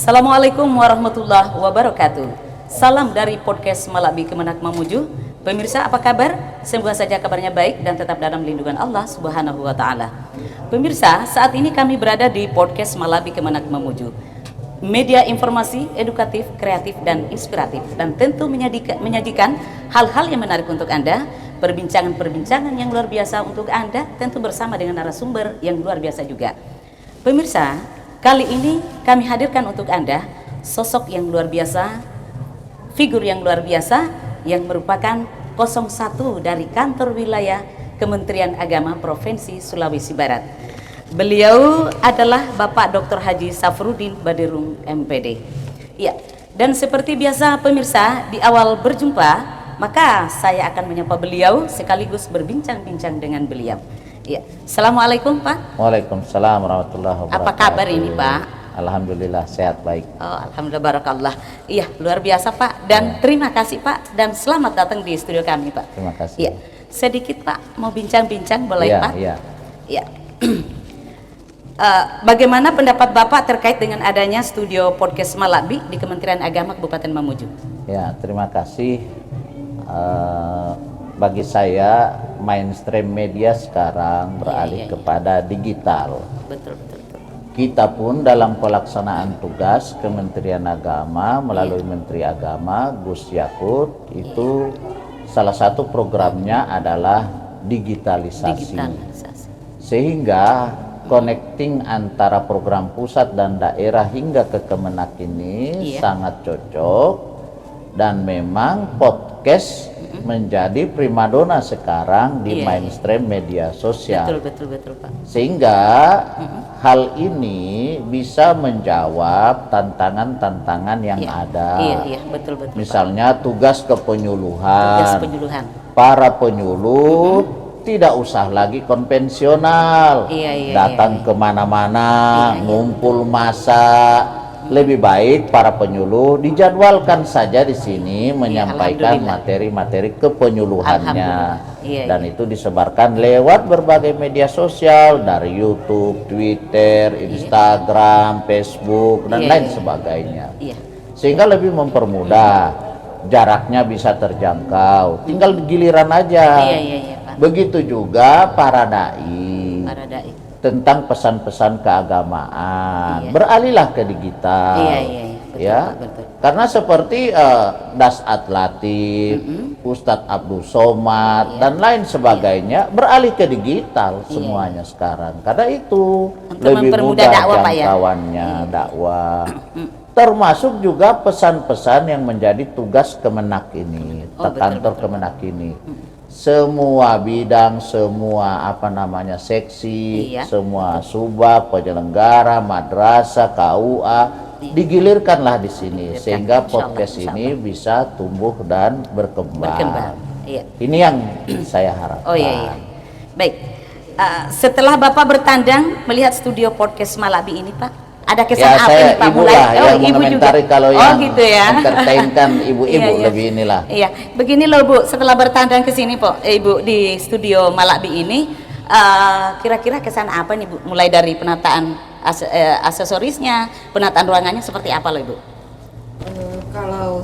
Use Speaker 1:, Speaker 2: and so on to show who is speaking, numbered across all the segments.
Speaker 1: Assalamualaikum warahmatullahi wabarakatuh. Salam dari podcast Malabi Kemenak Mamuju. Pemirsa, apa kabar? Semoga saja kabarnya baik dan tetap dalam lindungan Allah Subhanahu wa taala. Pemirsa, saat ini kami berada di podcast Malabi Kemenak Mamuju. Media informasi, edukatif, kreatif dan inspiratif, dan tentu menyajikan hal-hal yang menarik untuk Anda, perbincangan-perbincangan yang luar biasa untuk Anda, tentu bersama dengan narasumber yang luar biasa juga. Pemirsa, kali ini kami hadirkan untuk Anda sosok yang luar biasa, figur yang luar biasa yang merupakan 01 dari kantor wilayah Kementerian Agama Provinsi Sulawesi Barat. Beliau adalah Bapak Dr. Haji Safruddin Badirung MPD. Ya, dan seperti biasa pemirsa, di awal berjumpa, maka saya akan menyapa beliau sekaligus berbincang-bincang dengan beliau. Ya, Assalamualaikum Pak.
Speaker 2: Waalaikumsalam warahmatullahi wabarakatuh.
Speaker 1: Apa kabar ini Pak?
Speaker 2: Alhamdulillah sehat baik.
Speaker 1: Oh, alhamdulillah barakallah. Iya, luar biasa Pak. Dan terima kasih Pak dan selamat datang di studio kami Pak.
Speaker 2: Terima kasih.
Speaker 1: Iya, sedikit Pak mau bincang-bincang boleh
Speaker 2: ya,
Speaker 1: Pak?
Speaker 2: Iya.
Speaker 1: Iya. Bagaimana pendapat Bapak terkait dengan adanya studio podcast Malabi di Kementerian Agama Kabupaten Mamuju?
Speaker 2: Ya, terima kasih. Bagi saya mainstream media sekarang beralih kepada digital.
Speaker 1: Betul.
Speaker 2: Kita pun dalam pelaksanaan tugas Kementerian Agama melalui Menteri Agama Gus Yakut itu salah satu programnya adalah digitalisasi. Sehingga connecting antara program pusat dan daerah hingga ke Kemenak ini sangat cocok, dan memang podcast menjadi primadona sekarang di mainstream media sosial.
Speaker 1: Betul Pak.
Speaker 2: Sehingga hal ini bisa menjawab tantangan-tantangan yang ada.
Speaker 1: Iya, betul.
Speaker 2: Misalnya
Speaker 1: Pak.
Speaker 2: Tugas penyuluhan. Para penyuluh tidak usah lagi konvensional, datang kemana-mana, ngumpul masa. Lebih baik para penyuluh dijadwalkan saja di sini menyampaikan materi-materi kepenyuluhannya, dan itu disebarkan lewat berbagai media sosial dari YouTube, Twitter, Instagram, Facebook dan lain sebagainya. Sehingga lebih mempermudah, jaraknya bisa terjangkau, tinggal giliran aja. Begitu juga para dai. Tentang pesan-pesan keagamaan, beralihlah ke digital. Betul. Karena seperti Dasat Latif, Ustadz Abdul Somad dan lain sebagainya beralih ke digital semuanya sekarang. Karena itu lebih mudah jangkauannya dakwah. Termasuk juga pesan-pesan yang menjadi tugas Kemenak ini, kantor Kemenak ini. Semua bidang, semua seksi, semua subak, penyelenggara, madrasah, KUA digilirkanlah di sini sehingga podcast ini bisa tumbuh dan berkembang. Ini yang saya harapkan.
Speaker 1: Baik. Setelah Bapak bertandang melihat studio podcast Malabi ini Pak, ada kesan apa nih Pak?
Speaker 2: Yang mengomentari juga. Kalau yang
Speaker 1: gitu ya.
Speaker 2: entertainkan ibu-ibu lebih inilah.
Speaker 1: Iya, begini loh Bu, setelah bertandang ke sini Ibu di studio Malabi ini, kira-kira kesan apa nih Bu? Mulai dari penataan aksesorisnya, penataan ruangannya seperti apa loh Ibu?
Speaker 3: Kalau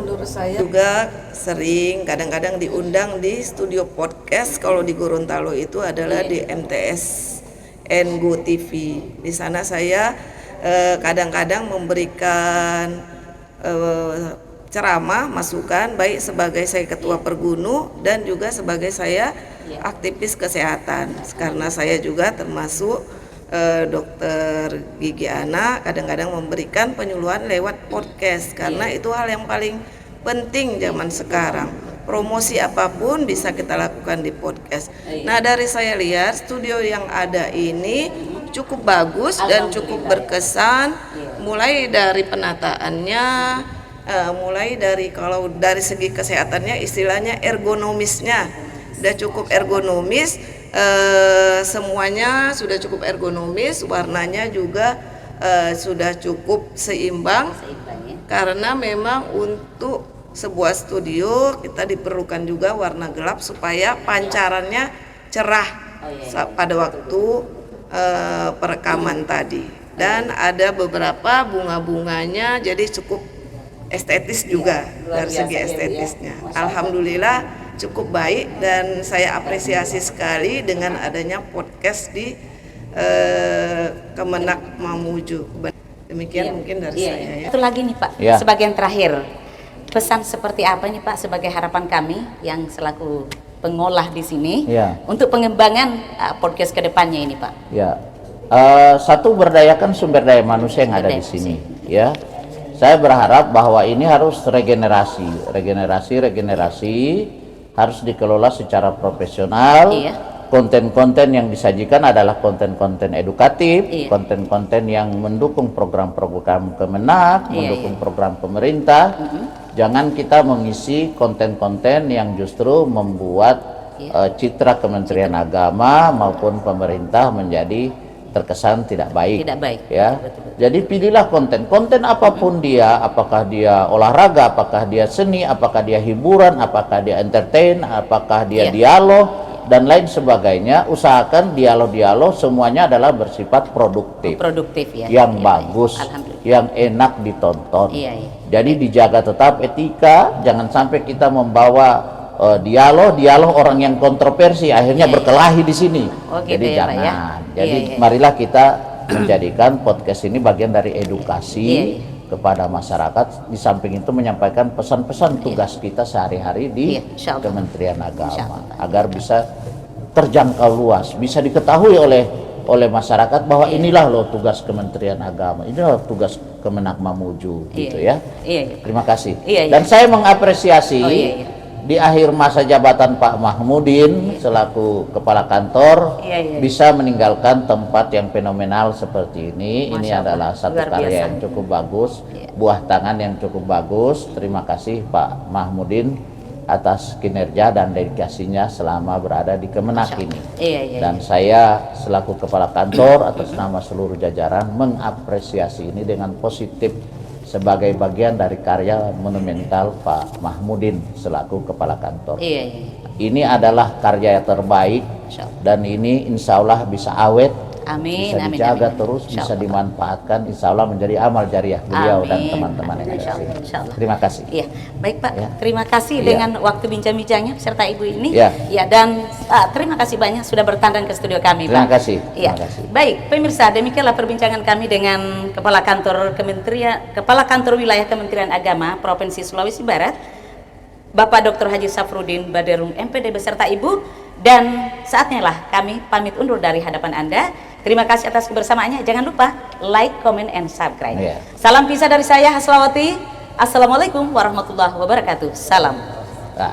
Speaker 3: menurut saya juga sering kadang-kadang diundang di studio podcast. Kalau di Gorontalo itu adalah di MTS Ngo TV. Di sana saya kadang-kadang memberikan ceramah, masukan, baik sebagai saya ketua pergunu dan juga sebagai saya aktivis kesehatan. Karena saya juga termasuk dokter gigi anak, kadang-kadang memberikan penyuluhan lewat podcast karena itu hal yang paling penting zaman sekarang. Promosi apapun bisa kita lakukan di podcast. Nah, dari saya lihat studio yang ada ini cukup bagus dan cukup berkesan, mulai dari penataannya, mulai dari kalau dari segi kesehatannya istilahnya ergonomisnya sudah cukup ergonomis, semuanya sudah cukup ergonomis, warnanya juga sudah cukup seimbang karena memang untuk sebuah studio kita diperlukan juga warna gelap supaya pancarannya cerah pada waktu perekaman tadi. dan ada beberapa bunga-bunganya jadi cukup estetis juga
Speaker 1: luar
Speaker 3: dari segi
Speaker 1: biasa,
Speaker 3: estetisnya.
Speaker 1: ya.
Speaker 3: Alhamdulillah cukup baik dan saya apresiasi sekali dengan adanya podcast di Kemenak Mamuju. Demikian mungkin dari saya ya.
Speaker 1: Itu lagi nih Pak,
Speaker 2: Ya.
Speaker 1: sebagian terakhir. Pesan seperti apa nih Pak sebagai harapan kami yang selaku pengolah di sini
Speaker 2: Ya.
Speaker 1: untuk pengembangan podcast kedepannya ini Pak?
Speaker 2: Ya, satu berdayakan sumber daya manusia yang ada di sini. Ya, saya berharap bahwa ini harus regenerasi harus dikelola secara profesional.
Speaker 1: Iya.
Speaker 2: Konten-konten yang disajikan adalah konten-konten edukatif,
Speaker 1: Iya.
Speaker 2: konten-konten yang mendukung program-program Kemenak,
Speaker 1: Iya,
Speaker 2: mendukung program pemerintah. Jangan kita mengisi konten-konten yang justru membuat citra Kementerian Agama maupun pemerintah menjadi terkesan tidak baik.
Speaker 1: Tidak baik.
Speaker 2: Ya.
Speaker 1: Betul.
Speaker 2: Jadi pilihlah konten apapun dia, apakah dia olahraga, apakah dia seni, apakah dia hiburan, apakah dia entertain, apakah dia
Speaker 1: Iya.
Speaker 2: dialog dan lain sebagainya. Usahakan dialog semuanya adalah bersifat produktif.
Speaker 1: Produktif ya.
Speaker 2: Yang
Speaker 1: Iya,
Speaker 2: bagus,
Speaker 1: Alhamdulillah.
Speaker 2: yang enak ditonton.
Speaker 1: Iya, iya.
Speaker 2: Jadi dijaga tetap etika, jangan sampai kita membawa dialog orang yang kontroversi akhirnya
Speaker 1: Iya, iya.
Speaker 2: berkelahi di sini.
Speaker 1: Oh, gitu
Speaker 2: Jadi
Speaker 1: ya, Pak,
Speaker 2: jangan.
Speaker 1: ya?
Speaker 2: Jadi
Speaker 1: Iya, iya.
Speaker 2: marilah kita menjadikan podcast ini bagian dari edukasi
Speaker 1: Iya, iya.
Speaker 2: kepada masyarakat. Di samping itu menyampaikan pesan-pesan tugas kita sehari-hari di
Speaker 1: Iya, insyaallah.
Speaker 2: Kementerian Agama
Speaker 1: Insyaallah.
Speaker 2: agar bisa terjangkau luas, bisa diketahui oleh masyarakat bahwa inilah loh tugas Kementerian Agama, inilah tugas Kemenak Mamuju, gitu ya.
Speaker 1: Iya, iya.
Speaker 2: Terima kasih.
Speaker 1: Iya, iya.
Speaker 2: Dan saya mengapresiasi
Speaker 1: Oh, iya, iya.
Speaker 2: di akhir masa jabatan Pak Mahmudin selaku kepala kantor
Speaker 1: Iya, iya.
Speaker 2: bisa meninggalkan tempat yang fenomenal seperti ini. Ini
Speaker 1: Masya Allah.
Speaker 2: adalah satu
Speaker 1: Luar
Speaker 2: karya
Speaker 1: biasa.
Speaker 2: yang cukup bagus,
Speaker 1: Iya.
Speaker 2: buah tangan yang cukup bagus. Terima kasih Pak Mahmudin atas kinerja dan dedikasinya selama berada di Kemenak
Speaker 1: Masya
Speaker 2: ini.
Speaker 1: Allah. Iya, iya.
Speaker 2: Dan saya selaku kepala kantor atas nama seluruh jajaran mengapresiasi ini dengan positif sebagai bagian dari karya monumental Pak Mahmudin selaku kepala kantor.
Speaker 1: Iya, iya.
Speaker 2: Ini adalah karya yang terbaik
Speaker 1: Masya Allah.
Speaker 2: dan ini insya Allah bisa awet,
Speaker 1: Amin,
Speaker 2: bisa
Speaker 1: amin,
Speaker 2: dijaga
Speaker 1: amin.
Speaker 2: terus,
Speaker 1: Insya
Speaker 2: bisa
Speaker 1: Allah.
Speaker 2: dimanfaatkan, insya Allah menjadi amal jariah beliau dan
Speaker 1: Amin.
Speaker 2: teman-teman yang ada
Speaker 1: Insya
Speaker 2: di
Speaker 1: Allah,
Speaker 2: sini.
Speaker 1: insya Allah.
Speaker 2: Terima kasih.
Speaker 1: Iya, baik Pak.
Speaker 2: Ya.
Speaker 1: Terima kasih
Speaker 2: Iya.
Speaker 1: dengan waktu bincang-bincangnya beserta Ibu ini.
Speaker 2: Ya.
Speaker 1: Ya, dan terima kasih banyak sudah bertandang ke studio kami,
Speaker 2: Terima
Speaker 1: Pak.
Speaker 2: kasih.
Speaker 1: Iya.
Speaker 2: Terima kasih.
Speaker 1: Baik, pemirsa, demikianlah perbincangan kami dengan Kepala Kantor Wilayah Kementerian Agama Provinsi Sulawesi Barat, Bapak Dr. Haji Safrudin Baderung MPD beserta Ibu. Dan saatnya lah kami pamit undur dari hadapan Anda. Terima kasih atas kebersamaannya. Jangan lupa like, comment, and subscribe.
Speaker 2: Iya.
Speaker 1: Salam pisah dari saya Haslawati. Assalamualaikum warahmatullahi wabarakatuh. Salam.
Speaker 2: Nah,